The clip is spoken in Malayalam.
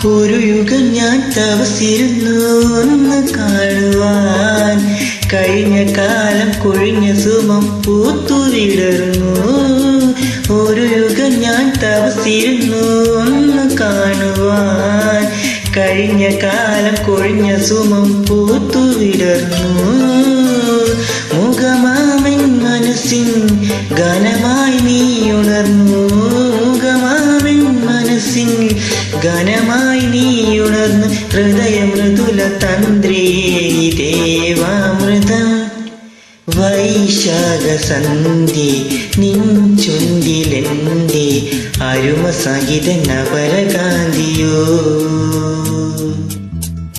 ഒരു യുഗം ഞാൻ തപസിരുന്നു ഒന്ന് കാണുവാൻ. കഴിഞ്ഞ കാലം കൊഴിഞ്ഞ സുമം പൂത്തുവിടർന്നു. ഒരു യുഗം ഞാൻ തപസിരുന്നു ഒന്ന് കാണുവാൻ. കഴിഞ്ഞ കാലം കൊഴിഞ്ഞ സുമം പൂത്തുവിടർന്നു. മുഖമാമൻ മനസ്സിൻ ഗാനമായി നീ ഉണർന്നു. മുഖമാമൻ മനസ്സിൻ ഗാനമായി നീ ഉണർന്നു. ഹൃദയമൃദുല തന്ത്രിയേ ദേവാമൃതം. വൈശാഖ സന്ധ്യ നിൻ ചുണ്ടിലെന്റെ അരുമ സഹിത നവരകാന്തിയോ.